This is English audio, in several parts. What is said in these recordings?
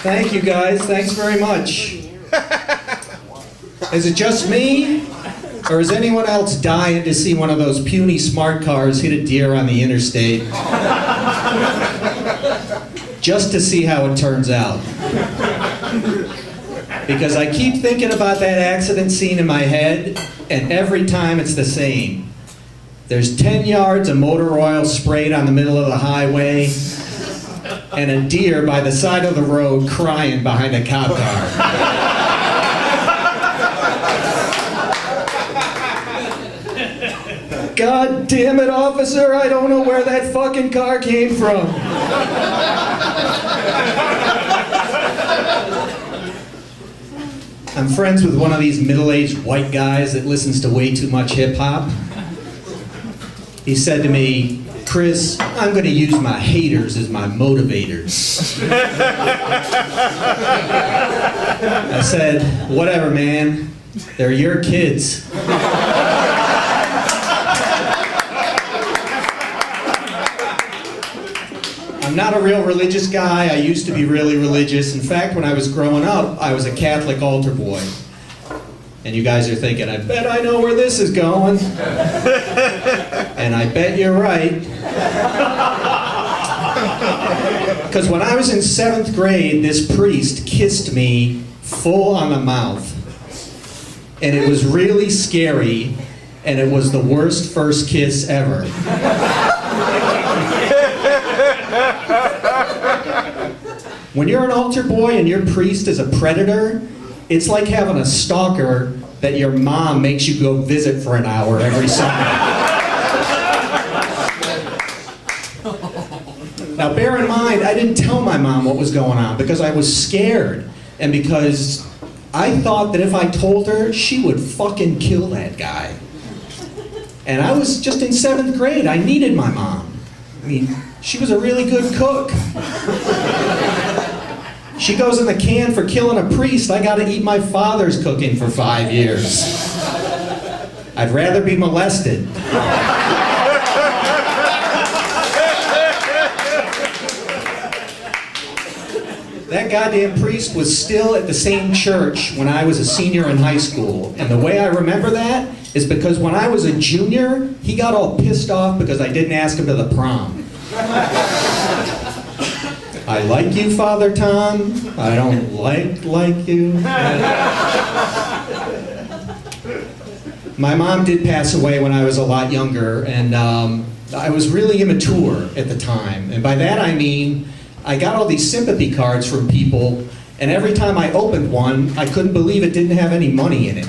Thank you guys, thanks very much. Is it just me? Or is anyone else dying to see one of those puny smart cars hit a deer on the interstate? Just to see how it turns out. Because I keep thinking about that accident scene in my head, and every time it's the same. There's 10 yards of motor oil sprayed on the middle of the highway, and a deer by the side of the road crying behind a cop car. God damn it, officer, I don't know where that fucking car came from. I'm friends with one of these middle-aged white guys that listens to way too much hip-hop. He said to me, Chris, I'm going to use my haters as my motivators. I said, whatever, man. They're your kids. I'm not a real religious guy. I used to be really religious. In fact, when I was growing up, I was a Catholic altar boy. And you guys are thinking, I bet I know where this is going. And I bet you're right. Because when I was in 7th grade, this priest kissed me full on the mouth. And it was really scary, and it was the worst first kiss ever. When you're an altar boy and your priest is a predator, it's like having a stalker that your mom makes you go visit for an hour every summer. Now bear in mind, I didn't tell my mom what was going on because I was scared and because I thought that if I told her, she would fucking kill that guy. And I was just in 7th grade. I needed my mom. I mean, she was a really good cook. She goes in the can for killing a priest. I gotta eat my father's cooking for 5 years. I'd rather be molested. That goddamn priest was still at the same church when I was a senior in high school. And the way I remember that is because when I was a junior, he got all pissed off because I didn't ask him to the prom. I like you, Father Tom. I don't like you. My mom did pass away when I was a lot younger, and I was really immature at the time. And by that I mean, I got all these sympathy cards from people, and every time I opened one, I couldn't believe it didn't have any money in it.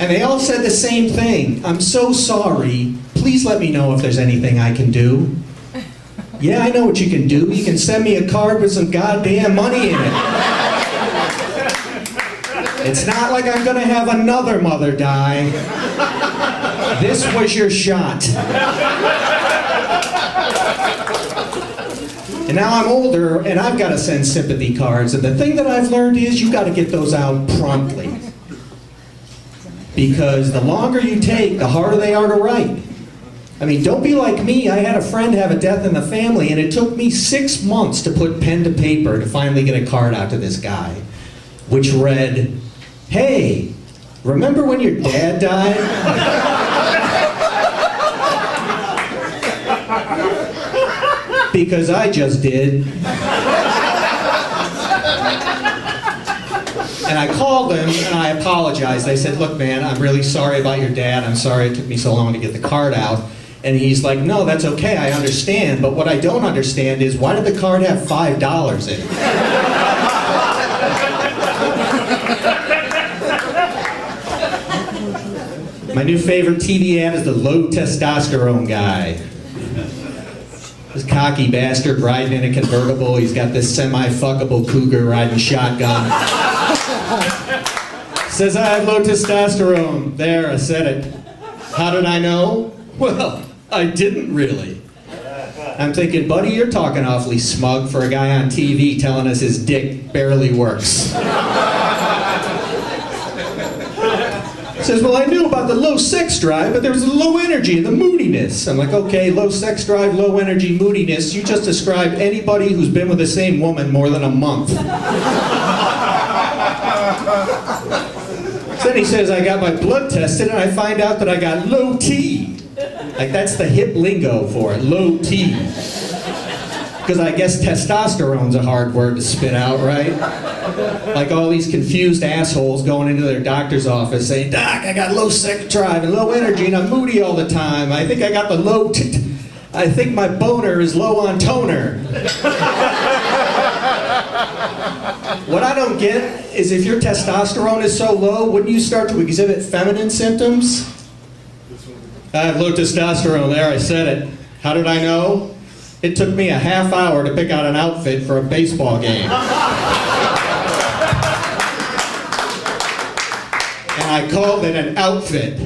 And they all said the same thing. I'm so sorry. Please let me know if there's anything I can do. Yeah, I know what you can do. You can send me a card with some goddamn money in it. It's not like I'm gonna have another mother die. This was your shot. And now I'm older, and I've got to send sympathy cards. And the thing that I've learned is you got to get those out promptly. Because the longer you take, the harder they are to write. I mean, don't be like me. I had a friend have a death in the family, and it took me 6 months to put pen to paper to finally get a card out to this guy, which read, "Hey, remember when your dad died?" Because I just did. And I called them and I apologized. I said, look man, I'm really sorry about your dad. I'm sorry it took me so long to get the card out. And he's like, no, that's okay, I understand. But what I don't understand is, why did the card have $5 in it? My new favorite TV ad is the low testosterone guy. This cocky bastard riding in a convertible. He's got this semi-fuckable cougar riding shotgun. Says I have low testosterone. There, I said it. How did I know? Well, I didn't really. I'm thinking, buddy, you're talking awfully smug for a guy on TV telling us his dick barely works. Says, well, I knew about the low sex drive, but there was the low energy and the moodiness. I'm like, okay, low sex drive, low energy, moodiness. You just described anybody who's been with the same woman more than a month. Then he says, I got my blood tested and I find out that I got low T. Like, that's the hip lingo for it, low T. Because I guess testosterone's a hard word to spit out, right? Like all these confused assholes going into their doctor's office saying, Doc, I got low sex drive and low energy and I'm moody all the time. I think I got the low I think my boner is low on toner. What I don't get is if your testosterone is so low, wouldn't you start to exhibit feminine symptoms? I have low testosterone, there, I said it. How did I know? It took me a half hour to pick out an outfit for a baseball game. And I called it an outfit.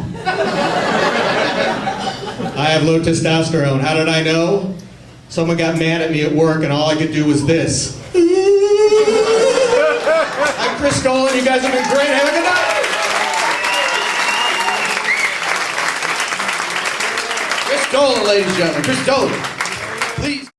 I have low testosterone. How did I know? Someone got mad at me at work and all I could do was this. I'm Chris Dolan. You guys have been great. Have a good night. Chris Dolan, ladies and gentlemen. Chris Dolan. Please.